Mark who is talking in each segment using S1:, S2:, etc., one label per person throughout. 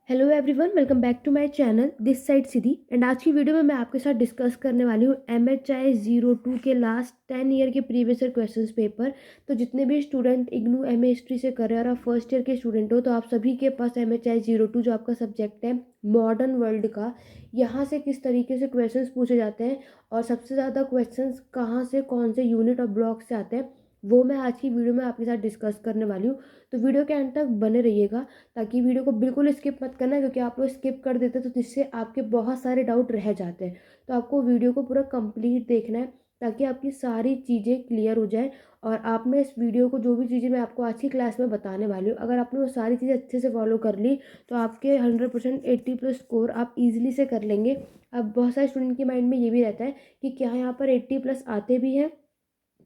S1: Hello everyone, welcome back to my channel this side Siddhi. And आज की video में मैं आपके साथ डिस्कस करने वाली हूँ MHI 02 के लास्ट 10 ईयर के प्रीवियस ईयर क्वेश्चंस पेपर। तो जितने भी स्टूडेंट इग्नू MA हिस्ट्री से कर रहे हैं और आप फर्स्ट ईयर के स्टूडेंट हो तो आप सभी के पास MHI 02 जो आपका सब्जेक्ट है मॉडर्न वर्ल्ड का, यहाँ से किस तरीके से क्वेश्चन पूछे जाते हैं और सबसे ज़्यादा क्वेश्चन कहाँ से, कौन से यूनिट और ब्लॉक से आते हैं, वो मैं आज की वीडियो में आपके साथ डिस्कस करने वाली हूँ। तो वीडियो के एंड तक बने रहिएगा ताकि वीडियो को बिल्कुल स्किप मत करना, क्योंकि आप लोग स्किप कर देते हैं तो जिससे आपके बहुत सारे डाउट रह जाते हैं। तो आपको वीडियो को पूरा कंप्लीट देखना है ताकि आपकी सारी चीज़ें क्लियर हो जाए। और आप में इस वीडियो को जो भी चीज़ें मैं आपको आज की क्लास में बताने वाली हूँ, अगर आपने वो सारी चीज़ें अच्छे से फॉलो कर ली तो आपके 100% 80+ स्कोर आप इजीली से कर लेंगे। अब बहुत सारे स्टूडेंट के माइंड में ये भी रहता है कि क्या यहाँ पर 80+ आते भी हैं,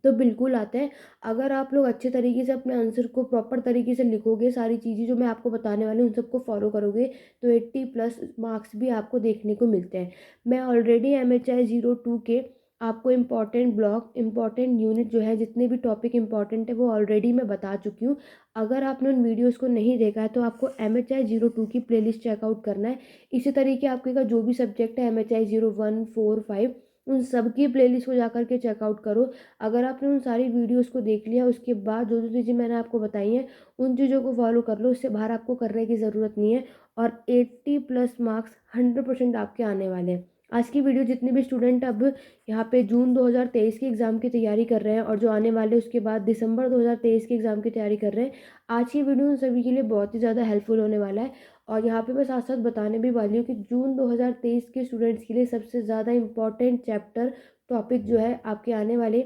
S1: तो बिल्कुल आते हैं। अगर आप लोग अच्छे तरीके से अपने आंसर को प्रॉपर तरीके से लिखोगे, सारी चीज़ें जो मैं आपको बताने वाली हूँ उन सबको फॉलो करोगे, तो 80+ मार्क्स भी आपको देखने को मिलते हैं। मैं ऑलरेडी MHI 02 के आपको इम्पॉर्टेंट ब्लॉक, इम्पॉर्टेंट यूनिट जो है, जितने भी टॉपिक इम्पॉर्टेंट है वो ऑलरेडी मैं बता चुकी हूँ। अगर आपने उन वीडियोज़ को नहीं देखा है तो आपको MHI 02 की प्लेलिस्ट चेकआउट करना है। इसी तरीके आपके जो भी सब्जेक्ट है MHI 01, 4, 5, उन सब की प्लेलिस्ट को जाकर के चेकआउट करो। अगर आपने उन सारी वीडियोस को देख लिया, उसके बाद जो जो चीज़ें मैंने आपको बताई हैं उन चीज़ों को फॉलो कर लो, उससे बाहर आपको करने की ज़रूरत नहीं है। और 80+ मार्क्स 100% आपके आने वाले हैं। आज की वीडियो जितने भी स्टूडेंट अब यहाँ पे जून 2023 के एग्ज़ाम की तैयारी कर रहे हैं और जो आने वाले उसके बाद दिसंबर 2023 के एग्ज़ाम की तैयारी कर रहे हैं, आज की वीडियो उन सभी के लिए बहुत ही ज़्यादा हेल्पफुल होने वाला है। और यहाँ पे मैं साथ साथ बताने भी वाली हूँ कि जून 2023 के स्टूडेंट्स के लिए सबसे ज़्यादा इम्पॉर्टेंट चैप्टर, टॉपिक जो है आपके आने वाले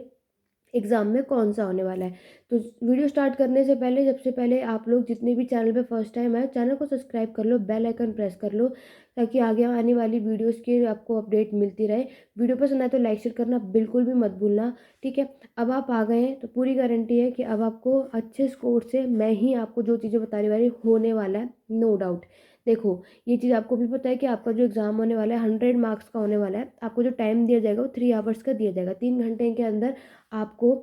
S1: एग्ज़ाम में कौन सा होने वाला है। तो वीडियो स्टार्ट करने से पहले, सबसे पहले आप लोग जितने भी चैनल पे फर्स्ट टाइम आए, चैनल को सब्सक्राइब कर लो, बेल आइकन प्रेस कर लो ताकि आगे आने वाली वीडियोस की आपको अपडेट मिलती रहे। वीडियो पसंद आए तो लाइक शेयर करना बिल्कुल भी मत भूलना, ठीक है। अब आप आ गए हैं तो पूरी गारंटी है कि अब आपको अच्छे स्कोर से मैं ही आपको जो चीज़ें बताने वाली होने वाला है, नो डाउट। देखो, ये चीज़ आपको भी पता है कि आपका जो एग्ज़ाम होने वाला है 100 मार्क्स का होने वाला है। आपको जो टाइम दिया जाएगा वो 3 आवर्स का दिया जाएगा। 3 घंटे के अंदर आपको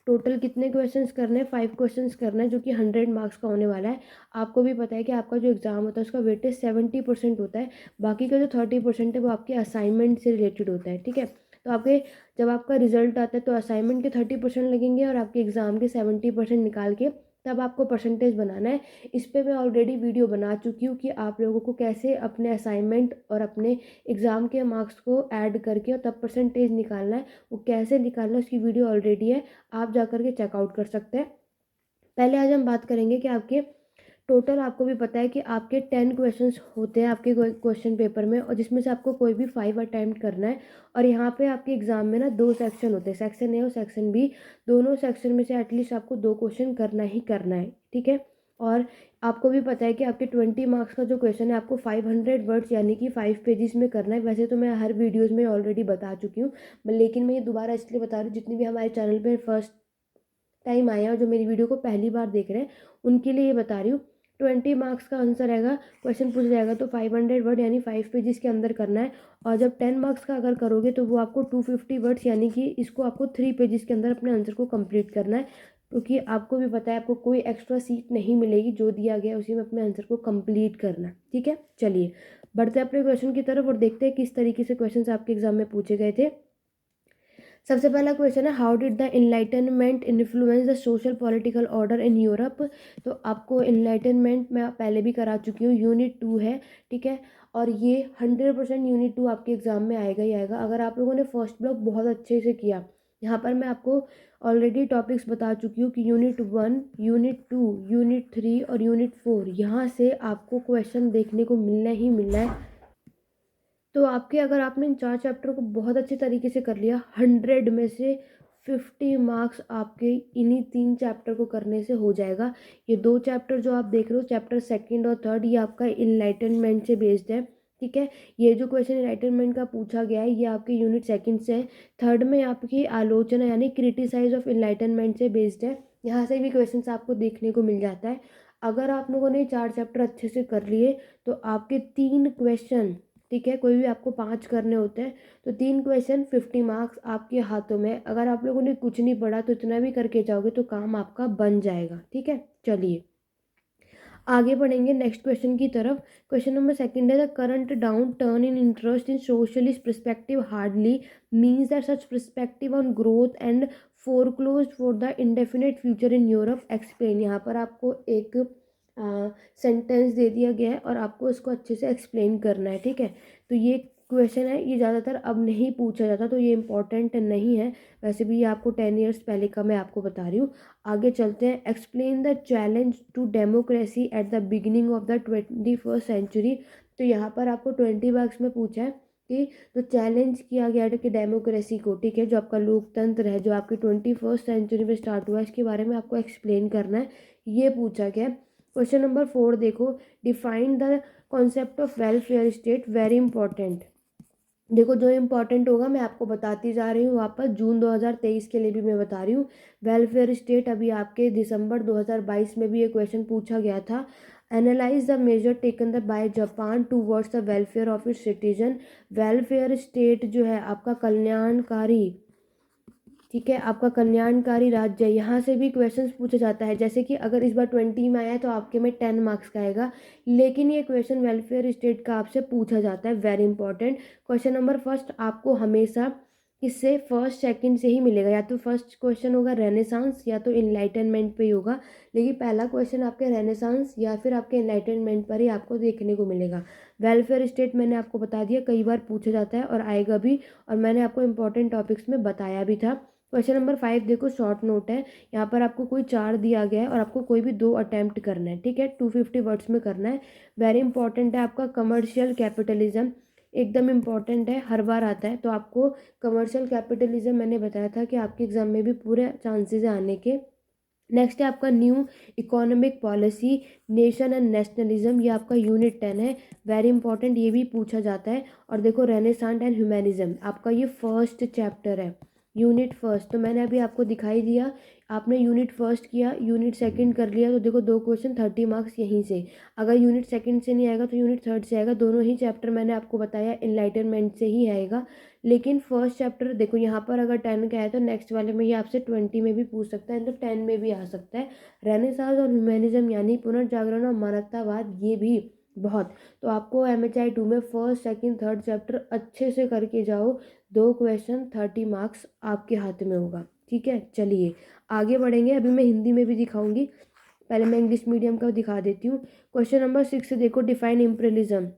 S1: टोटल कितने क्वेश्चंस करने हैं, 5 क्वेश्चंस करना है, जो कि 100 मार्क्स का होने वाला है। आपको भी पता है कि आपका जो एग्ज़ाम होता है उसका वेटेज 70% होता है। बाकी का जो 30% है वो आपके असाइनमेंट से रिलेटेड होता है, ठीक है। तो आपके जब आपका रिजल्ट आता है तो असाइनमेंट के 30% लगेंगे और आपके एग्ज़ाम के 70% निकाल के तब आपको परसेंटेज बनाना है। इस पे मैं ऑलरेडी वीडियो बना चुकी हूँ कि आप लोगों को कैसे अपने असाइनमेंट और अपने एग्ज़ाम के मार्क्स को ऐड करके और तब परसेंटेज निकालना है। वो कैसे निकालना है उसकी वीडियो ऑलरेडी है, आप जा कर के चेकआउट कर सकते हैं। पहले आज हम बात करेंगे कि आपके टोटल, आपको भी पता है कि आपके 10 क्वेश्चंस होते हैं आपके क्वेश्चन पेपर में, और जिसमें से आपको कोई भी 5 अटैम्प्ट करना है। और यहाँ पे आपके एग्ज़ाम में ना 2 सेक्शन होते हैं, सेक्शन ए और सेक्शन बी। दोनों सेक्शन में से एटलीस्ट आपको 2 क्वेश्चन करना ही करना है, ठीक है। और आपको भी पता है कि आपके 20 मार्क्स का जो क्वेश्चन है आपको 500 वर्ड्स यानी कि 5 पेजेस में करना है। वैसे तो मैं हर वीडियोज़ में ऑलरेडी बता चुकी हूँ, लेकिन मैं ये दोबारा इसलिए बता रही हूँ जितनी भी हमारे चैनल पर फर्स्ट टाइम आए हैं और जो मेरी वीडियो को पहली बार देख रहे हैं उनके लिए ये बता रही हूँ। 20 मार्क्स का आंसर रहेगा, क्वेश्चन पूछा जाएगा तो 500 वर्ड यानी 5 पेजेस के अंदर करना है। और जब 10 मार्क्स का अगर करोगे तो वो आपको 250 वर्ड्स यानी कि इसको आपको 3 पेजेस के अंदर अपने आंसर को कंप्लीट करना है, क्योंकि आपको भी पता है आपको कोई एक्स्ट्रा सीट नहीं मिलेगी, जो दिया गया है उसी में अपने आंसर को कंप्लीट करना है, ठीक है। चलिए बढ़ते हैं अपने क्वेश्चन की तरफ और देखते हैं किस तरीके से क्वेश्चन आपके एग्जाम में पूछे गए थे। सबसे पहला क्वेश्चन है, how did the enlightenment influence the social political order in Europe. तो आपको इनलाइटनमेंट मैं पहले भी करा चुकी हूँ, यूनिट 2 है, ठीक है। और ये 100% यूनिट 2 आपके एग्जाम में आएगा ही आएगा अगर आप लोगों ने फर्स्ट ब्लॉक बहुत अच्छे से किया। यहाँ पर मैं आपको ऑलरेडी टॉपिक्स बता चुकी हूँ कि यूनिट 1, यूनिट 2, यूनिट 3 और यूनिट 4, यहाँ से आपको क्वेश्चन देखने को मिलना ही मिलना है। तो आपके, अगर आपने इन 4 चैप्टर को बहुत अच्छे तरीके से कर लिया, 100 में से 50 मार्क्स आपके इन्हीं 3 चैप्टर को करने से हो जाएगा। ये 2 चैप्टर जो आप देख रहे हो, चैप्टर सेकंड और थर्ड, ये आपका इनलाइटनमेंट से बेस्ड है, ठीक है। ये जो क्वेश्चन इनलाइटनमेंट का पूछा गया है ये आपके यूनिट सेकंड से है। थर्ड में आपकी आलोचना यानी क्रिटिसाइज ऑफ इनलाइटनमेंट से बेस्ड है। यहाँ से भी क्वेश्चन आपको देखने को मिल जाता है। अगर आप लोगों ने 4 चैप्टर अच्छे से कर लिए तो आपके 3 क्वेश्चन, ठीक है, कोई भी आपको 5 करने होते हैं तो 3 क्वेश्चन 50 मार्क्स आपके हाथों में। अगर आप लोगों ने कुछ नहीं पढ़ा तो इतना भी करके जाओगे तो काम आपका बन जाएगा, ठीक है। चलिए आगे बढ़ेंगे नेक्स्ट क्वेश्चन की तरफ। क्वेश्चन नंबर सेकंड है, the current downturn in interest in socialist perspective hardly means that such perspective on growth and foreclosed for the indefinite future in Europe explain. यहाँ पर आपको एक सेंटेंस दे दिया गया है और आपको इसको अच्छे से एक्सप्लेन करना है, ठीक है। तो ये क्वेश्चन है, ये ज़्यादातर अब नहीं पूछा जाता, तो ये इम्पॉर्टेंट नहीं है। वैसे भी ये आपको 10 ईयर्स पहले का मैं आपको बता रही हूँ। आगे चलते हैं। Explain the challenge to democracy at the beginning of the 21st century. तो यहाँ पर आपको 20 मार्क्स में पूछा है कि तो चैलेंज किया गया है कि डेमोक्रेसी को, ठीक है, जो आपका लोकतंत्र है जो आपकी 21st सेंचुरी में स्टार्ट हुआ है, इसके बारे में आपको एक्सप्लेन करना है, ये पूछा गया है। क्वेश्चन नंबर 4 देखो, define the concept of welfare state, very important. देखो जो इम्पोर्टेंट होगा मैं आपको बताती जा रही हूँ, वापस जून 2023 के लिए भी मैं बता रही हूँ। वेलफेयर स्टेट अभी आपके दिसंबर 2022 में भी ये क्वेश्चन पूछा गया था। Analyse the major taken the by Japan towards the welfare of its citizen. Welfare state जो है आपका कल्याणकारी, ठीक है, आपका कल्याणकारी राज्य है। यहाँ से भी क्वेश्चंस पूछा जाता है, जैसे कि अगर इस बार 20 में आया तो आपके में 10 मार्क्स का आएगा, लेकिन ये क्वेश्चन वेलफेयर स्टेट का आपसे पूछा जाता है, very important. Question number first आपको हमेशा किससे, फर्स्ट सेकंड से ही मिलेगा, या तो फर्स्ट क्वेश्चन होगा रेनेसांस या तो इनलाइटनमेंट पे ही होगा, लेकिन पहला क्वेश्चन आपके रेनेसांस या फिर आपके इनलाइटनमेंट पर ही आपको देखने को मिलेगा। वेलफेयर स्टेट मैंने आपको बता दिया, कई बार पूछा जाता है और आएगा भी, और मैंने आपको इंपॉर्टेंट टॉपिक्स में बताया भी था। क्वेश्चन नंबर 5 देखो, शॉर्ट नोट है, यहाँ पर आपको कोई 4 दिया गया है और आपको कोई भी 2 अटैम्प्ट करना है, ठीक है, 250 वर्ड्स में करना है। वेरी इंपॉर्टेंट है आपका कमर्शियल कैपिटलिज्म, एकदम इम्पॉर्टेंट है, हर बार आता है। तो आपको कमर्शियल कैपिटलिज्म मैंने बताया था कि आपके एग्जाम में भी पूरे चांसेस है आने के। नेक्स्ट है आपका new economic policy, nation and nationalism, ये आपका यूनिट 10 है, वेरी इंपॉर्टेंट, ये भी पूछा जाता है। और देखो रेनेसांस एंड ह्यूमैनिज्म, आपका ये फर्स्ट चैप्टर है, यूनिट फर्स्ट। तो मैंने अभी आपको दिखाई दिया, आपने यूनिट फर्स्ट किया, यूनिट सेकंड कर लिया, तो देखो 2 क्वेश्चन 30 मार्क्स यहीं से। अगर यूनिट सेकंड से नहीं आएगा तो यूनिट थर्ड से आएगा, दोनों ही चैप्टर मैंने आपको बताया इनलाइटनमेंट से ही आएगा। लेकिन फर्स्ट चैप्टर देखो यहाँ पर अगर 10 का है तो नेक्स्ट वाले में ये आपसे 20 में भी पूछ सकता है, तो 10 में भी आ सकता है। रेनेसांस और ह्यूमैनिज्म यानी पुनर्जागरण और मानवतावाद, ये भी बहुत। तो आपको MHI 2 में फर्स्ट सेकंड थर्ड चैप्टर अच्छे से करके जाओ, 2 क्वेश्चन 30 मार्क्स आपके हाथ में होगा, ठीक है। चलिए आगे बढ़ेंगे, अभी मैं हिंदी में भी दिखाऊंगी, पहले मैं इंग्लिश मीडियम का दिखा देती हूँ। क्वेश्चन नंबर 6 देखो, डिफाइन इम्पीरियलिज्म,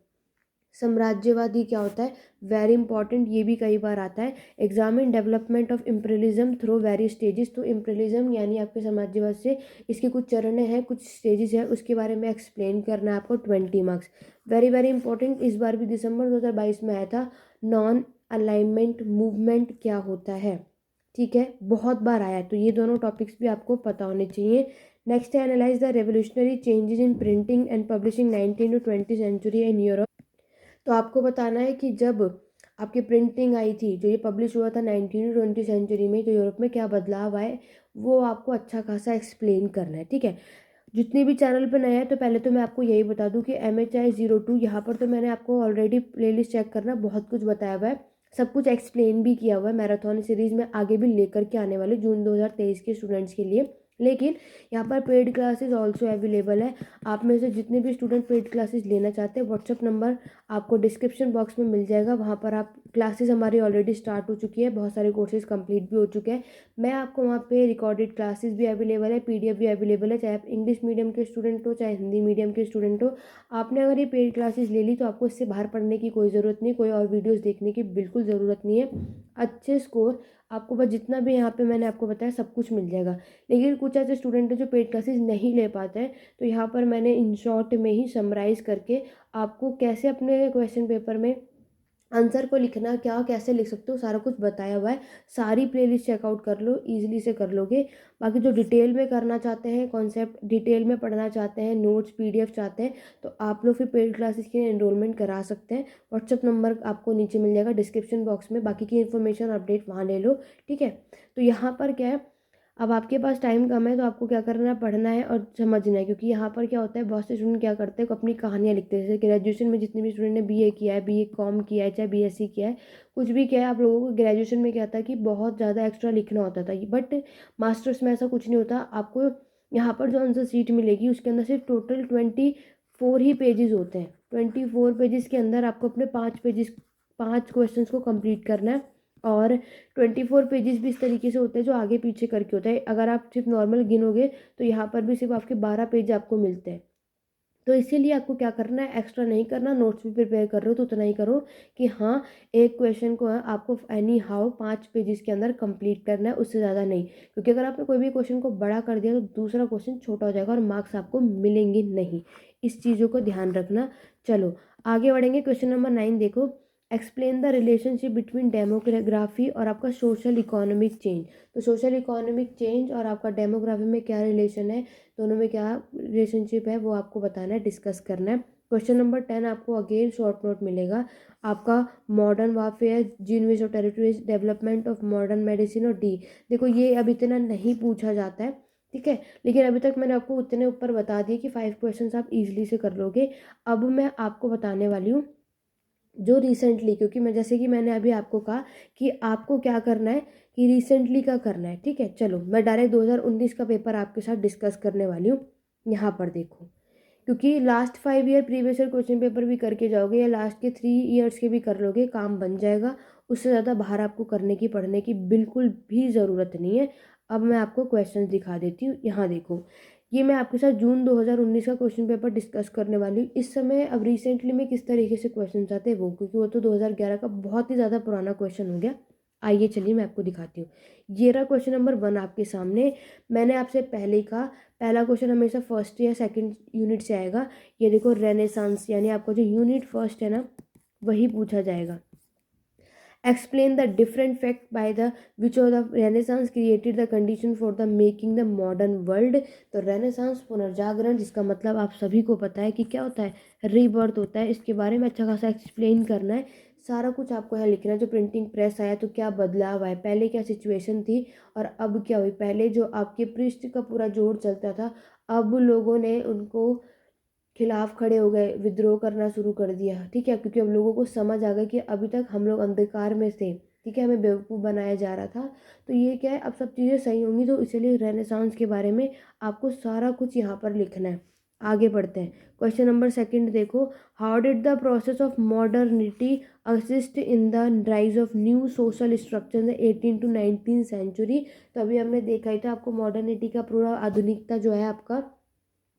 S1: साम्राज्यवादी क्या होता है, वेरी इंपॉर्टेंट, ये भी कई बार आता है। Examine development of imperialism through very stages, तो इम्पीरियलिज्म यानी आपके साम्राज्यवाद से इसके कुछ चरण हैं, कुछ स्टेजेस है, उसके बारे में एक्सप्लेन करना है आपको, 20 मार्क्स, वेरी वेरी इंपॉर्टेंट। इस बार भी दिसंबर 2022 में आया था, नॉन अलाइनमेंट मूवमेंट क्या होता है, ठीक है, बहुत बार आया है, तो ये दोनों टॉपिक्स भी आपको पता होने चाहिए। नेक्स्ट है analyse the revolutionary changes in printing and publishing 19 to 20 century in Europe. तो आपको बताना है कि जब आपकी प्रिंटिंग आई थी, जो ये पब्लिश हुआ था 19 to 20 सेंचुरी में, तो यूरोप में क्या बदलाव आए, वो आपको अच्छा खासा एक्सप्लेन करना है, ठीक है। जितने भी चैनल पर नया है, तो पहले तो मैं आपको यही बता दूं कि MHI 02 यहाँ पर तो मैंने आपको ऑलरेडी प्लेलिस्ट चेक करना, बहुत कुछ बताया हुआ है, सब कुछ एक्सप्लेन भी किया हुआ है, मैराथन सीरीज़ में आगे भी लेकर के आने वाले जून 2023 के स्टूडेंट्स के लिए। लेकिन यहाँ पर पेड क्लासेस ऑल्सो अवेलेबल है, आप में से जितने भी स्टूडेंट पेड क्लासेस लेना चाहते हैं, व्हाट्सअप नंबर आपको डिस्क्रिप्शन बॉक्स में मिल जाएगा, वहाँ पर आप क्लासेस हमारी ऑलरेडी स्टार्ट हो चुकी है, बहुत सारे कोर्सेज कंप्लीट भी हो चुके हैं। मैं आपको वहाँ पे रिकॉर्डेड क्लासेस भी अवेलेबल है, PDF भी अवेलेबल है, चाहे आप इंग्लिश मीडियम के स्टूडेंट हो चाहे हिंदी मीडियम के स्टूडेंट हो। आपने अगर ये पेड क्लासेस ले ली तो आपको इससे बाहर पढ़ने की कोई ज़रूरत नहीं, कोई और वीडियोज़ देखने की बिल्कुल ज़रूरत नहीं है। अच्छे स्कोर आपको बस जितना भी यहाँ पे मैंने आपको बताया सब कुछ मिल जाएगा। लेकिन कुछ ऐसे स्टूडेंट हैं जो पेड क्लासेस नहीं ले पाते हैं, तो यहाँ पर मैंने इन शॉर्ट में ही समराइज़ करके आपको कैसे अपने क्वेश्चन पेपर में आंसर को लिखना, क्या कैसे लिख सकते हो, सारा कुछ बताया हुआ है। सारी प्लेलिस्ट चेकआउट कर लो, इजीली से कर लोगे। बाकी जो डिटेल में करना चाहते हैं, कॉन्सेप्ट डिटेल में पढ़ना चाहते हैं, नोट्स PDF चाहते हैं, तो आप लोग फिर पेड क्लासेस के एनरोलमेंट करा सकते हैं। व्हाट्सअप नंबर आपको नीचे मिल जाएगा डिस्क्रिप्शन बॉक्स में, बाकी की इन्फॉर्मेशन अपडेट वहाँ ले लो, ठीक है। तो यहाँ पर क्या है, अब आपके पास टाइम कम है तो आपको क्या करना है, पढ़ना है और समझना है, क्योंकि यहाँ पर क्या होता है, बहुत से स्टूडेंट क्या करते हैं, अपनी कहानियाँ लिखते हैं। जैसे ग्रेजुएशन में जितने भी स्टूडेंट ने BA किया है, BCom किया है, चाहे BSc किया है, कुछ भी किया है, आप लोगों को ग्रेजुएशन में क्या था कि बहुत ज़्यादा एक्स्ट्रा लिखना होता था, बट मास्टर्स में ऐसा कुछ नहीं होता। आपको यहाँ पर जो आंसर शीट मिलेगी उसके अंदर सिर्फ टोटल 24 ही पेजेस होते हैं। 24 पेजेस के अंदर आपको अपने 5 क्वेश्चंस को कंप्लीट करना है। और 24 पेजेस भी इस तरीके से होते हैं जो आगे पीछे करके होता है। अगर आप सिर्फ नॉर्मल गिनोगे तो यहाँ पर भी सिर्फ आपके 12 पेज आपको मिलते हैं। तो इसीलिए आपको क्या करना है, एक्स्ट्रा नहीं करना। नोट्स भी प्रिपेयर कर रहे हो तो उतना ही करो कि हाँ, एक क्वेश्चन को आपको एनी हाउ 5 पेजेस के अंदर कंप्लीट करना है, उससे ज़्यादा नहीं। क्योंकि अगर आपने कोई भी क्वेश्चन को बड़ा कर दिया तो दूसरा क्वेश्चन छोटा हो जाएगा और मार्क्स आपको मिलेंगे नहीं। इस चीज़ों को ध्यान रखना। चलो आगे बढ़ेंगे। क्वेश्चन नंबर 9 देखो। Explain the relationship between demography और आपका सोशल इकोनॉमिक चेंज। तो सोशल इकोनॉमिक चेंज और आपका डेमोग्राफी में क्या रिलेशन है, दोनों में क्या रिलेशनशिप है, वो आपको बताना है, डिस्कस करना है। क्वेश्चन नंबर 10 आपको अगेन शॉर्ट नोट मिलेगा। आपका मॉडर्न वारफेयर, जीनवेज और territories, development of modern medicine और डी। देखो ये अब इतना नहीं पूछा जाता है, ठीक है, लेकिन अभी तक मैंने आपको उतने ऊपर बता दिए कि 5 क्वेश्चन आप इजीली से कर लोगे। अब मैं आपको बताने वाली हूँ जो रिसेंटली, क्योंकि मैं जैसे कि मैंने अभी आपको कहा कि आपको क्या करना है कि रिसेंटली का करना है, ठीक है। चलो मैं डायरेक्ट 2019 का पेपर आपके साथ डिस्कस करने वाली हूँ। यहाँ पर देखो, क्योंकि last 5 year previous year question paper भी करके जाओगे या लास्ट के 3 ईयर्स के भी कर लोगे, काम बन जाएगा। उससे ज़्यादा बाहर आपको करने की पढ़ने की बिल्कुल भी ज़रूरत नहीं है। अब मैं आपको क्वेश्चन दिखा देती हूँ। यहाँ देखो, ये मैं आपके साथ जून 2019 का क्वेश्चन पेपर डिस्कस करने वाली हूँ। इस समय अब रिसेंटली में किस तरीके से क्वेश्चन आते हैं वो, क्योंकि वो तो 2011 का बहुत ही ज़्यादा पुराना क्वेश्चन हो गया। आइए चलिए मैं आपको दिखाती हूँ। ये रहा क्वेश्चन नंबर 1 आपके सामने। मैंने आपसे पहले ही कहा पहला क्वेश्चन हमेशा फर्स्ट या सेकंड यूनिट से आएगा। ये देखो रेनेसांस, यानी आपका जो यूनिट फर्स्ट है ना वही पूछा जाएगा। Explain the different fact by the which of the Renaissance created the condition for the making the modern world। तो रेनेसांस पुनर्जागरण, जिसका मतलब आप सभी को पता है कि क्या होता है, रीबर्थ होता है। इसके बारे में अच्छा खासा एक्सप्लेन करना है। सारा कुछ आपको यहाँ लिखना है। जो प्रिंटिंग प्रेस आया तो क्या बदलाव आया, पहले क्या सिचुएशन थी और अब क्या हुई। पहले जो आपके पृष्ठ का पूरा जोड़ चलता था, अब लोगों ने उनको खिलाफ खड़े हो गए, विद्रोह करना शुरू कर दिया, ठीक है। क्योंकि अब लोगों को समझ आ गया कि अभी तक हम लोग अंधकार में थे, ठीक है, हमें बेवकूफ़ बनाया जा रहा था। तो ये क्या है, अब सब चीज़ें सही होंगी। तो इसलिए रेनेसांस के बारे में आपको सारा कुछ यहाँ पर लिखना है। आगे बढ़ते हैं। क्वेश्चन नंबर 2 देखो। How did the process of modernity assist in the rise of new social structure in the 18 to 19 century. तो अभी हमने देखा ही था आपको मॉडर्निटी का पूरा आधुनिकता जो है आपका,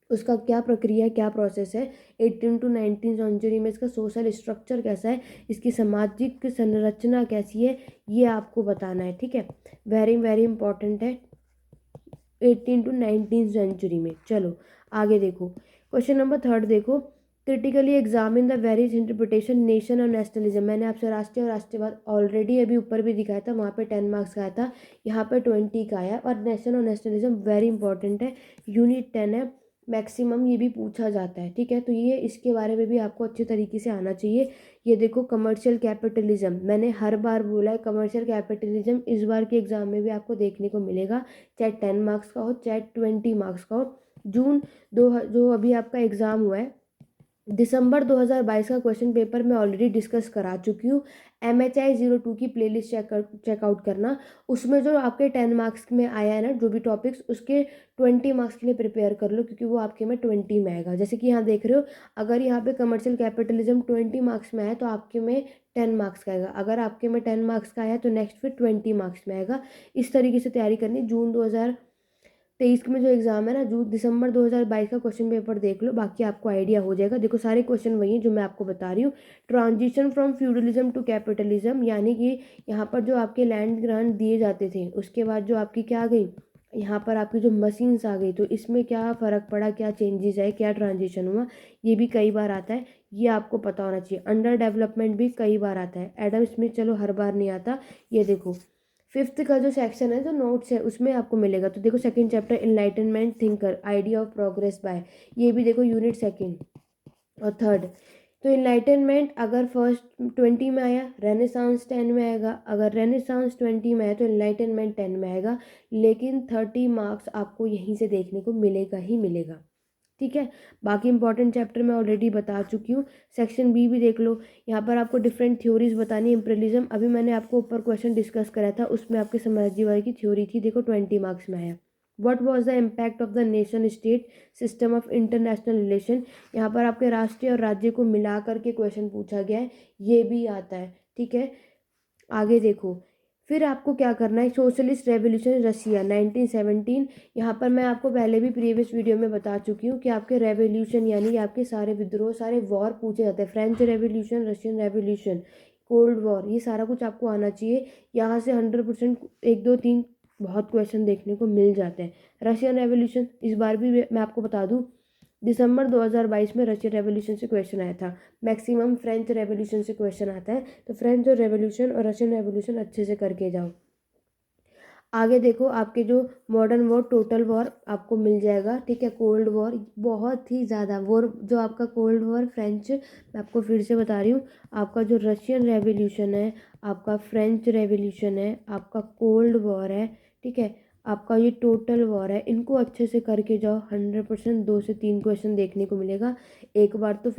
S1: उसका क्या प्रक्रिया है, क्या प्रोसेस है 18 to 19 सेंचुरी में। इसका सोशल स्ट्रक्चर कैसा है, इसकी सामाजिक संरचना कैसी है, ये आपको बताना है, ठीक है। वेरी वेरी इंपॉर्टेंट है 18 to 19 सेंचुरी में। चलो आगे देखो। क्वेश्चन नंबर 3 देखो। Critically examine the various interpretation nation और नेशनलिज्म। मैंने आपसे राष्ट्रीय और राष्ट्रवाद ऑलरेडी अभी ऊपर भी दिखाया था, वहाँ पे 10 मार्क्स का आया था, यहाँ पे 20 का आया। और नेशन और नेशनलिज्म वेरी इंपॉर्टेंट है, यूनिट 10 है, मैक्सिमम ये भी पूछा जाता है, ठीक है। तो ये इसके बारे में भी आपको अच्छे तरीके से आना चाहिए। ये देखो कमर्शियल कैपिटलिज्म, मैंने हर बार बोला है कमर्शियल कैपिटलिज्म इस बार के एग्जाम में भी आपको देखने को मिलेगा, चाहे 10 मार्क्स का हो चाहे 20 मार्क्स का हो। जून जो अभी आपका एग्ज़ाम हुआ है, दिसंबर 2022 का क्वेश्चन पेपर मैं ऑलरेडी डिस्कस करा चुकी हूँ। MHI 02 की प्लेलिस्ट चेकआउट करना। उसमें जो आपके 10 मार्क्स में आया है ना जो भी टॉपिक्स, उसके 20 मार्क्स के लिए प्रिपेयर कर लो, क्योंकि वो आपके में 20 में आएगा। जैसे कि यहाँ देख रहे हो, अगर यहाँ पे कमर्शियल कैपिटलिज्म 20 मार्क्स में आया तो आपके में 10 मार्क्स का आएगा। अगर आपके में 10 मार्क्स का आया तो नेक्स्ट फिर 20 मार्क्स में आएगा। इस तरीके से तैयारी करनी। जून 2023 में जो एग्जाम है ना, दिसंबर 2022 का क्वेश्चन पेपर देख लो, बाकी आपको आइडिया हो जाएगा। देखो सारे क्वेश्चन वही हैं जो मैं आपको बता रही हूँ। Transition from feudalism to capitalism, यानी कि यहाँ पर जो आपके लैंड ग्रांट दिए जाते थे, उसके बाद जो आपकी क्या आ गई, यहाँ पर आपकी जो मशीन्स आ गई, तो इसमें क्या फ़र्क पड़ा, क्या चेंजेस आए, क्या ट्रांजिशन हुआ, ये भी कई बार आता है, ये आपको पता होना चाहिए। अंडर डेवलपमेंट भी कई बार आता है। एडम स्मिथ चलो हर बार नहीं आता। ये देखो 5th का जो सेक्शन है, जो नोट्स है, उसमें आपको मिलेगा। तो देखो second chapter enlightenment thinker, idea of progress by, ये भी देखो यूनिट 2 और 3। तो इनलाइटनमेंट अगर फर्स्ट 20 में आया, रेनेसांस 10 में आएगा। अगर रेनेसांस 20 में आया तो इनलाइटनमेंट 10 में आएगा। लेकिन 30 मार्क्स आपको यहीं से देखने को मिलेगा ही मिलेगा, ठीक है। बाकी इंपॉर्टेंट चैप्टर मैं ऑलरेडी बता चुकी हूँ। सेक्शन बी भी देख लो, यहाँ पर आपको डिफरेंट थ्योरीज बतानी है। अभी मैंने आपको ऊपर क्वेश्चन डिस्कस कराया था, उसमें आपके समाजवादी की थ्योरी थी, देखो 20 मार्क्स में आया। What was the impact of the nation state system of international relation. यहाँ पर आपके राष्ट्रीय और राज्य को मिला करके क्वेश्चन पूछा गया है, ये भी आता है। ठीक है, आगे देखो। फिर आपको क्या करना है, सोशलिस्ट रेवोल्यूशन रशिया 1917। यहाँ पर मैं आपको पहले भी प्रीवियस वीडियो में बता चुकी हूँ कि आपके रेवोल्यूशन यानी कि आपके सारे विद्रोह, सारे वॉर पूछे जाते हैं। French revolution, Russian revolution, cold war, ये सारा कुछ आपको आना चाहिए। यहाँ से 100% 1 2 3 बहुत क्वेश्चन देखने को मिल जाते हैं। रशियन रेवोल्यूशन इस बार भी मैं आपको बता दूँ, दिसंबर 2022 में रशियन रेवोल्यूशन से क्वेश्चन आया था। मैक्सिमम फ्रेंच रेवोल्यूशन से क्वेश्चन आता है, तो फ्रेंच और रेवोल्यूशन और रशियन रेवोल्यूशन अच्छे से करके जाओ। आगे देखो, आपके जो मॉडर्न वॉर, टोटल वॉर आपको मिल जाएगा। ठीक है, कोल्ड वॉर बहुत ही ज़्यादा वॉर, जो आपका कोल्ड वॉर फ्रेंच, मैं आपको फिर से बता रही हूँ, आपका जो रशियन रेवोल्यूशन है, आपका फ्रेंच रेवोल्यूशन है, आपका कोल्ड वॉर है, ठीक है, आपका ये टोटल वॉर है, इनको अच्छे से करके जाओ। 100% 2 से 3 क्वेश्चन देखने को मिलेगा। एक बार तो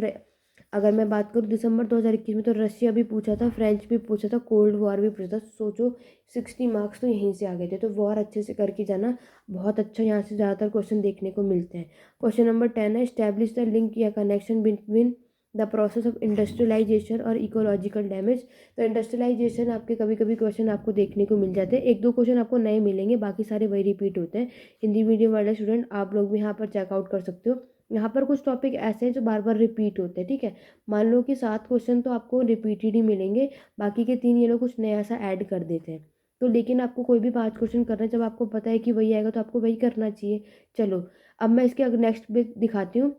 S1: अगर मैं बात करूँ दिसंबर 2021 में, तो रशिया भी पूछा था, फ्रेंच भी पूछा था, कोल्ड वॉर भी पूछा था। सोचो 60 मार्क्स तो यहीं से आ गए थे। तो वॉर अच्छे से करके जाना, बहुत अच्छा यहाँ से ज़्यादातर क्वेश्चन देखने को मिलते हैं। क्वेश्चन नंबर 10 है, स्टैब्लिश द लिंक या connection between the process of industrialisation और इकोलॉजिकल डैमेज। तो इंडस्ट्रियलाइजेशन आपके कभी कभी क्वेश्चन आपको देखने को मिल जाते हैं। 1 2 क्वेश्चन आपको नए मिलेंगे, बाकी सारे वही रिपीट होते हैं। हिंदी मीडियम वाले स्टूडेंट आप लोग भी यहाँ पर चेकआउट कर सकते हो। यहाँ पर कुछ टॉपिक ऐसे हैं जो बार बार रिपीट होते हैं। ठीक है, मान लो कि 7 क्वेश्चन तो आपको रिपीटेड ही मिलेंगे, बाकी के 3 ये लोग कुछ नया सा ऐड कर देते हैं। तो लेकिन आपको कोई भी 5 क्वेश्चन करना है, जब आपको पता है कि वही आएगा तो आपको वही करना चाहिए। चलो, अब मैं इसके नेक्स्ट पे दिखाती हूँ।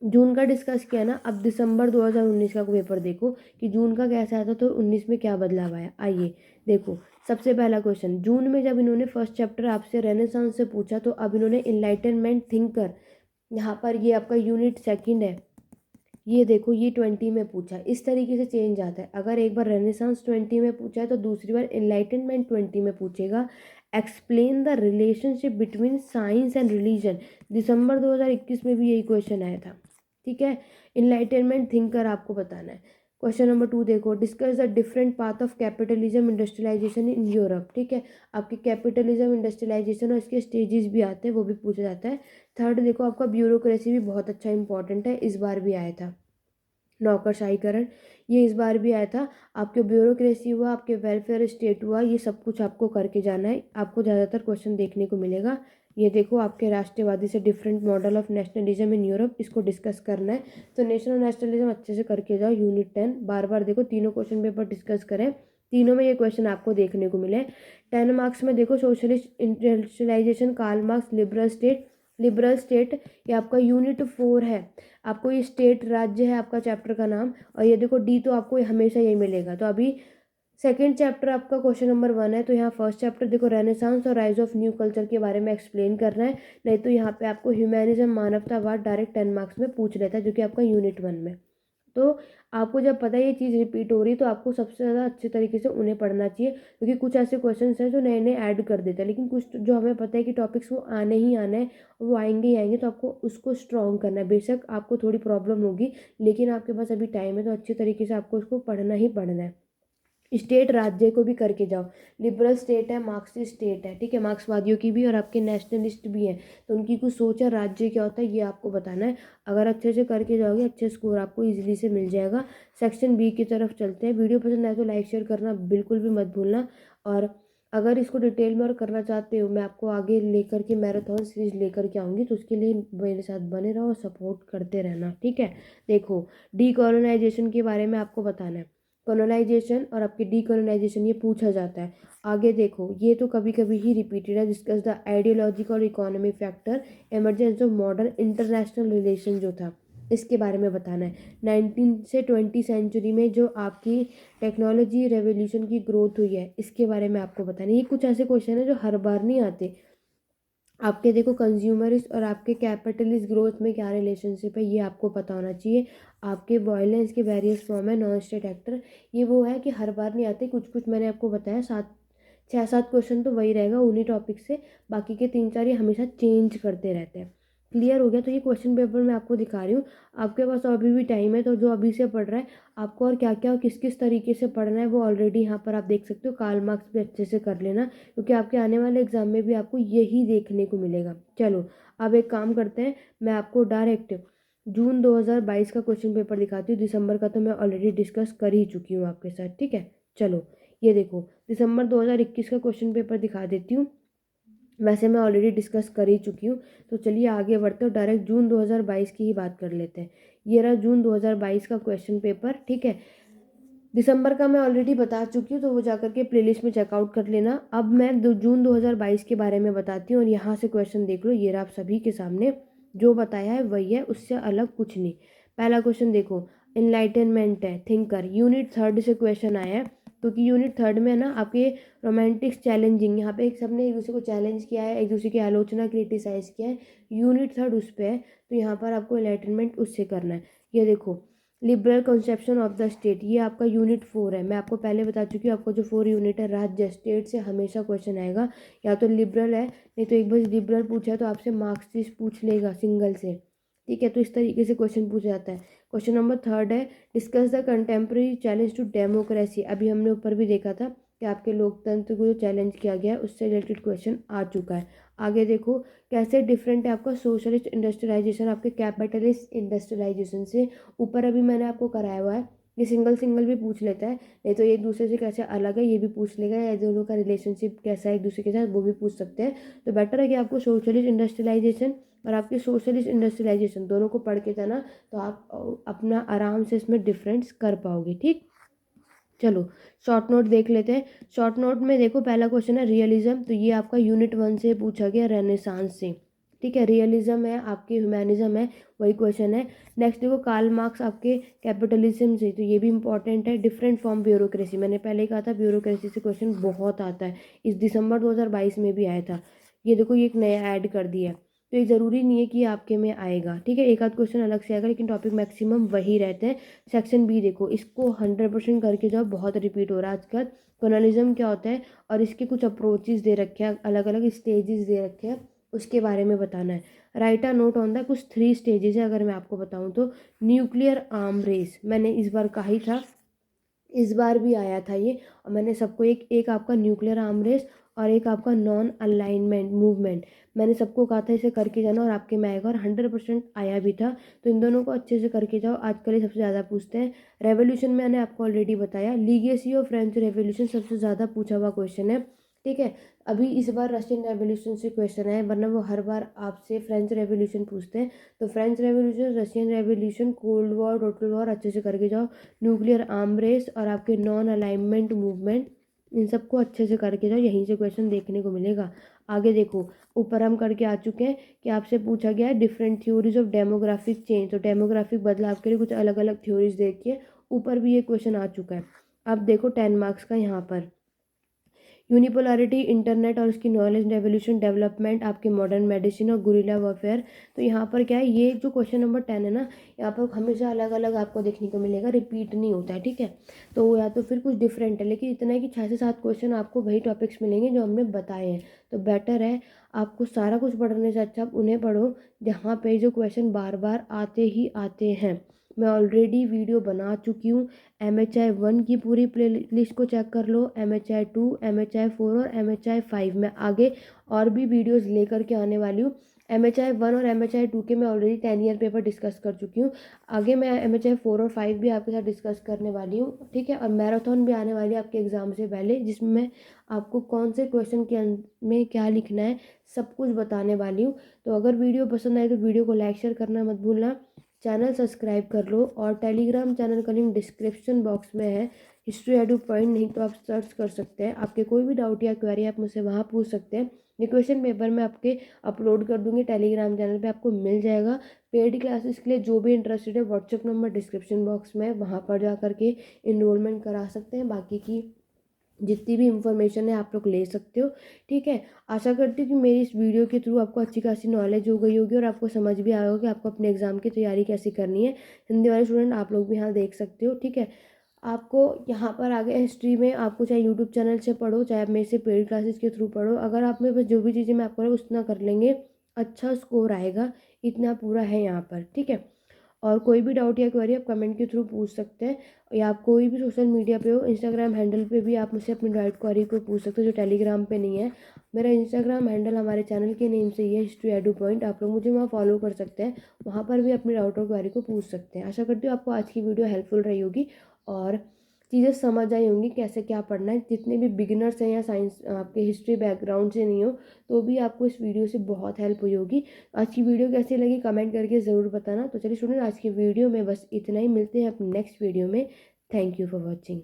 S1: जून का डिस्कस किया ना, अब दिसंबर 2019 का पेपर देखो कि जून का कैसा आया था, तो 19 में क्या बदलाव आया। आइए देखो, सबसे पहला क्वेश्चन, जून में जब इन्होंने फर्स्ट चैप्टर आपसे रेनेसांस से पूछा, तो अब इन्होंने इनलाइटनमेंट थिंकर, यहाँ पर ये आपका यूनिट सेकंड है, ये देखो ये 20 में पूछा। इस तरीके से चेंज आता है। अगर एक बार रेनेसांस 20 में पूछा है, तो दूसरी बार एनलाइटनमेंट 20 में पूछेगा। Explain the relationship between science and religion, दिसंबर 2021 में भी यही क्वेश्चन आया था। ठीक है, इनलाइटनमेंट थिंकर आपको बताना है। क्वेश्चन नंबर 2 देखो, discuss the different path of capitalism industrialisation in Europe. ठीक है, आपके कैपिटलिज्म इंडस्ट्रियलाइजेशन और इसके स्टेजेस भी आते हैं, वो भी पूछा जाता है। थर्ड देखो, आपका ब्यूरोक्रेसी भी बहुत अच्छा इंपॉर्टेंट है, इस बार भी आया था। नौकरशाहीकरण, ये इस बार भी आया था। आपके ब्यूरोक्रेसी हुआ, आपके वेलफेयर स्टेट हुआ, ये सब कुछ आपको करके जाना है। आपको ज़्यादातर क्वेश्चन देखने को मिलेगा। ये देखो, आपके राष्ट्रवादी से different model of nationalism in Europe, इसको डिस्कस करना है। तो नेशनल नेशनलिज्म अच्छे से करके जाओ। यूनिट 10 बार बार देखो, तीनों क्वेश्चन पेपर डिस्कस करें, तीनों में ये क्वेश्चन आपको देखने को मिले। 10 मार्क्स में देखो, socialist industrialisation, Karl Marx, liberal state. Liberal state ये आपका यूनिट 4 है। आपको ये स्टेट राज्य है आपका चैप्टर का नाम। और ये देखो डी, तो आपको हमेशा यही मिलेगा। तो अभी सेकेंड चैप्टर आपका क्वेश्चन नंबर 1 है, तो यहाँ फर्स्ट चैप्टर देखो, रेनेसांस और राइज ऑफ न्यू कल्चर के बारे में एक्सप्लेन करना है। नहीं तो यहाँ पे आपको ह्यूमैनिज्म, मानवतावाद डायरेक्ट 10 मार्क्स में पूछ लेता है, जो कि आपका यूनिट 1 में। तो आपको जब पता है ये चीज़ रिपीट हो रही है, तो आपको सबसे ज़्यादा अच्छे तरीके से उन्हें पढ़ना चाहिए, क्योंकि कुछ ऐसे क्वेश्चंस हैं जो नए नए ऐड कर देते हैं, लेकिन कुछ जो हमें पता है कि टॉपिक्स वो आने ही आने हैं, वो आएंगे ही आएंगे, तो आपको उसको स्ट्रॉन्ग करना है। बेशक आपको थोड़ी प्रॉब्लम होगी, लेकिन आपके पास अभी टाइम है, तो अच्छे तरीके से आपको उसको पढ़ना ही पढ़ना है। स्टेट राज्य को भी करके जाओ। लिबरल स्टेट है, मार्क्सिस्ट स्टेट है, ठीक है, मार्क्सवादियों की भी और आपके नेशनलिस्ट भी हैं, तो उनकी कुछ सोच है, राज्य क्या होता है ये आपको बताना है। अगर अच्छे से करके जाओगे, अच्छे स्कोर आपको इजीली से मिल जाएगा। सेक्शन बी की तरफ चलते हैं। वीडियो पसंद आए तो लाइक शेयर करना बिल्कुल भी मत भूलना। और अगर इसको डिटेल में और करना चाहते हो, मैं आपको आगे लेकर के मैराथन सीरीज लेकर के आऊँगी, तो उसके लिए मेरे साथ बने रहो और सपोर्ट करते रहना। ठीक है, देखो, डीकोलोनाइजेशन के बारे में आपको बताना है। कॉलोनाइजेशन और आपके डीकोलोनाइजेशन ये पूछा जाता है। आगे देखो, ये तो कभी कभी ही रिपीटेड है। डिस्कस द आइडियोलॉजिकल और economic factor emergence of modern international relation जो था, इसके बारे में बताना है। 19 से 20 सेंचुरी में जो आपकी टेक्नोलॉजी रेवोल्यूशन की ग्रोथ हुई है, इसके बारे में आपको बताना है। ये कुछ ऐसे क्वेश्चन है जो हर बार नहीं आते। आपके देखो, कंज्यूमरिस्ट और आपके कैपिटलिस्ट ग्रोथ में क्या रिलेशनशिप है, ये आपको पता होना चाहिए। आपके वायलेंस के वेरियस फॉर्म है, नॉन स्टेट एक्टर, ये वो है कि हर बार नहीं आते। कुछ कुछ मैंने आपको बताया, 6 7 क्वेश्चन तो वही रहेगा उन्हीं टॉपिक से, बाकी के 3 4 ये हमेशा चेंज करते रहते हैं। क्लियर हो गया? तो ये क्वेश्चन पेपर मैं आपको दिखा रही हूँ। आपके पास अभी भी टाइम है, तो जो अभी से पढ़ रहा है, आपको और क्या-क्या और किस-किस तरीके से पढ़ना है वो ऑलरेडी यहाँ पर आप देख सकते हो। कार्ल मार्क्स भी अच्छे से कर लेना, क्योंकि आपके आने वाले एग्ज़ाम में भी आपको यही देखने को मिलेगा। चलो, अब एक काम करते हैं, मैं आपको डायरेक्ट जून 2022 का क्वेश्चन पेपर दिखाती हूँ। दिसंबर का तो मैं ऑलरेडी डिस्कस कर ही चुकी हूँ आपके साथ, ठीक है? चलो, ये देखो, दिसंबर 2021 का क्वेश्चन पेपर दिखा देती हूँ। वैसे मैं ऑलरेडी डिस्कस कर ही चुकी हूँ, तो चलिए आगे बढ़ते हैं, डायरेक्ट जून 2022 की ही बात कर लेते हैं। ये रहा जून 2022 का क्वेश्चन पेपर, ठीक है? दिसंबर का मैं ऑलरेडी बता चुकी हूँ, तो वो जाकर के प्लेलिस्ट में चेकआउट कर लेना। अब मैं जून 2022 के बारे में बताती हूँ, और यहाँ से क्वेश्चन देख लो। ये रहा आप सभी के सामने, जो बताया है वही है, उससे अलग कुछ नहीं। पहला क्वेश्चन देखो, इनलाइटनमेंट है, थिंकर, यूनिट 3 से क्वेश्चन आया है, क्योंकि यूनिट 3 में है ना आपके रोमांटिक्स चैलेंजिंग, यहाँ पे एक सबने एक दूसरे को चैलेंज किया है, एक दूसरे की आलोचना क्रिटिसाइज किया है। यूनिट 3 उस पर है, तो यहाँ पर आपको इनलाइटनमेंट उससे करना है। ये देखो, liberal conception of the state, ये आपका यूनिट 4 है। मैं आपको पहले बता चुकी हूँ, आपको जो 4 यूनिट है, राज्य स्टेट से हमेशा क्वेश्चन आएगा। या तो लिबरल है, नहीं तो एक बार लिबरल पूछा है तो आपसे मार्क्सिस्ट पूछ लेगा सिंगल से, ठीक है? तो इस तरीके से क्वेश्चन पूछा जाता है। क्वेश्चन नंबर 3 है, discuss the contemporary challenge to democracy. अभी हमने ऊपर भी देखा था कि आपके लोकतंत्र को जो चैलेंज किया गया है, उससे रिलेटेड क्वेश्चन आ चुका है। आगे देखो, कैसे डिफरेंट है आपका सोशलिस्ट इंडस्ट्रियलाइजेशन आपके कैपिटलिस्ट इंडस्ट्रियलाइजेशन से। ऊपर अभी मैंने आपको कराया हुआ है, ये सिंगल सिंगल भी पूछ लेता है, नहीं तो एक दूसरे से कैसे अलग है ये भी पूछ लेगा, या दोनों का रिलेशनशिप कैसा है एक दूसरे के साथ वो भी पूछ सकते हैं। तो बेटर है कि आपको सोशलिस्ट इंडस्ट्रियलाइजेशन और आपके सोशलिस्ट इंडस्ट्रियलाइजेशन दोनों को पढ़ के जाना, तो आप अपना आराम से इसमें डिफरेंस कर पाओगे, ठीक? चलो, शॉर्ट नोट देख लेते हैं। शॉर्ट नोट में देखो, पहला क्वेश्चन है रियलिज्म, तो ये आपका यूनिट 1 से पूछा गया, रेनेसांस से, ठीक है? रियलिज्म है आपके, ह्यूमैनिज्म है, वही क्वेश्चन है। नेक्स्ट देखो, कार्ल मार्क्स आपके कैपिटलिज्म से, तो ये भी इंपॉर्टेंट है। डिफरेंट फ्रॉम ब्यूरोक्रेसी, मैंने पहले ही कहा था ब्यूरोक्रेसी से क्वेश्चन बहुत आता है, इस दिसंबर 2022 में भी आया था। ये देखो, ये एक नया ऐड कर दिया, तो ये ज़रूरी नहीं है कि आपके में आएगा, ठीक है? एक आध क्वेश्चन अलग से आएगा, लेकिन टॉपिक मैक्सिमम वही रहते हैं। सेक्शन बी देखो, इसको 100% करके जाओ, बहुत रिपीट हो रहा है आजकल। कर्नलिज्म क्या होता है, और इसके कुछ अप्रोचेस दे रखे हैं, अलग अलग स्टेजेस दे रखे हैं, उसके बारे में बताना है। Right a note on the, कुछ 3 स्टेजेस है अगर मैं आपको बताऊं तो। न्यूक्लियर आर्म रेस, मैंने इस बार कहा ही था, इस बार भी आया था ये, और मैंने सबको एक एक आपका न्यूक्लियर आर्म रेस और एक आपका नॉन अलाइनमेंट मूवमेंट, मैंने सबको कहा था इसे करके जाना, और आपके में आएगा, और 100% आया भी था। तो इन दोनों को अच्छे से करके जाओ, आजकल ये सबसे ज़्यादा पूछते हैं। रेवोल्यूशन मैंने आपको ऑलरेडी बताया, लीगेसी ऑफ फ्रेंच रेवोल्यूशन सबसे ज़्यादा पूछा हुआ क्वेश्चन है, ठीक है? अभी इस बार रशियन रेवोल्यूशन से क्वेश्चन है, वरना वो हर बार आपसे फ्रेंच रेवोल्यूशन पूछते हैं। तो French revolution, Russian revolution, cold war, total war अच्छे से करके जाओ। न्यूक्लियर आर्म रेस और आपके नॉन अलाइनमेंट मूवमेंट, इन सबको अच्छे से करके जाओ, यहीं से क्वेश्चन देखने को मिलेगा। आगे देखो, ऊपर हम करके आ चुके हैं कि आपसे पूछा गया है different theories of demographic change, तो डेमोग्राफिक बदलाव के लिए कुछ अलग अलग थ्योरीज देखिए, ऊपर भी ये क्वेश्चन आ चुका है। अब देखो 10 मार्क्स का यहाँ पर, यूनिपोलैरिटी, इंटरनेट और उसकी नॉलेज रेवोल्यूशन, डेवलपमेंट, आपके मॉडर्न मेडिसिन और गुरिल्ला वॉरफेयर। तो यहाँ पर क्या है, ये जो क्वेश्चन नंबर 10 है ना, यहाँ पर हमेशा अलग अलग आपको देखने को मिलेगा, रिपीट नहीं होता है, ठीक है? तो या तो फिर कुछ डिफरेंट है, लेकिन इतना है कि 6 से 7 क्वेश्चन आपको वही टॉपिक्स मिलेंगे जो हमने बताए हैं। तो बेटर है, आपको सारा कुछ पढ़ने से अच्छा आप उन्हें पढ़ो जहाँ पे जो क्वेश्चन बार बार आते ही आते हैं। मैं ऑलरेडी वीडियो बना चुकी हूँ, MHI 1 की पूरी प्ले लिस्ट को चेक कर लो, MHI 2, MHI 4 और MHI 5 में आगे और भी वीडियोस लेकर के आने वाली हूँ। MHI 1 और MHI 2 के मैं ऑलरेडी 10 ईयर पेपर डिस्कस कर चुकी हूँ, आगे मैं MHI 4 और 5 भी आपके साथ डिस्कस करने वाली हूँ, ठीक है? और मैराथन भी आने वाली है आपके एग्ज़ाम से पहले, जिसमें मैं आपको कौन से क्वेश्चन के में क्या लिखना है सब कुछ बताने वाली हूँ। तो अगर वीडियो पसंद आए तो वीडियो को लाइक शेयर करना मत भूलना, चैनल सब्सक्राइब कर लो, और टेलीग्राम चैनल का लिंक डिस्क्रिप्शन बॉक्स में है, हिस्ट्री एडू पॉइंट, नहीं तो आप सर्च कर सकते हैं। आपके कोई भी डाउट या क्वेरी आप मुझसे वहाँ पूछ सकते हैं। ये क्वेश्चन पेपर मैं आपके अपलोड कर दूंगी टेलीग्राम चैनल पे, आपको मिल जाएगा। पेड क्लासेस के लिए जो भी इंटरेस्टेड है, व्हाट्सएप नंबर डिस्क्रिप्शन बॉक्स में, वहाँ पर जा करके इनरोलमेंट करा सकते हैं। बाकी की जितनी भी इंफॉर्मेशन है आप लोग ले सकते हो, ठीक है? आशा करती हूँ कि मेरी इस वीडियो के थ्रू आपको अच्छी खासी नॉलेज हो गई होगी, और आपको समझ भी आया होगा कि आपको अपने एग्जाम की तैयारी कैसे करनी है। हिंदी वाले स्टूडेंट आप लोग भी यहाँ देख सकते हो, ठीक है? आपको यहाँ पर आगे हिस्ट्री में आपको चाहे यूट्यूब चैनल से पढ़ो, चाहे आप मेरे से पेड क्लासेस के थ्रू पढ़ो, अगर आप में बस जो भी चीज़ें मैं आपको उतना कर लेंगे, अच्छा स्कोर आएगा। इतना पूरा है यहाँ पर, ठीक है। और कोई भी डाउट या क्वेरी आप कमेंट के थ्रू पूछ सकते हैं, या आप कोई भी सोशल मीडिया पे हो, इंस्टाग्राम हैंडल पे भी आप मुझसे अपनी डाउट क्वेरी को पूछ सकते हो जो टेलीग्राम पे नहीं है। मेरा इंस्टाग्राम हैंडल हमारे चैनल के नेम से ही है, हिस्ट्री एडू पॉइंट। आप लोग मुझे वहाँ फॉलो कर सकते हैं, वहाँ पर भी अपनी डाउट और क्वेरी को पूछ सकते हैं। आशा करती हूँ आपको आज की वीडियो हेल्पफुल रही होगी और चीज़ें समझ आई होंगी कैसे क्या पढ़ना है। जितने भी बिगिनर्स हैं या साइंस आपके हिस्ट्री बैकग्राउंड से नहीं हो तो भी आपको इस वीडियो से बहुत हेल्प हुई होगी। आज की वीडियो कैसी लगी कमेंट करके ज़रूर बताना। तो चलिए स्टूडेंट, आज की वीडियो में बस इतना ही। मिलते हैं अपने नेक्स्ट वीडियो में। Thank you for watching.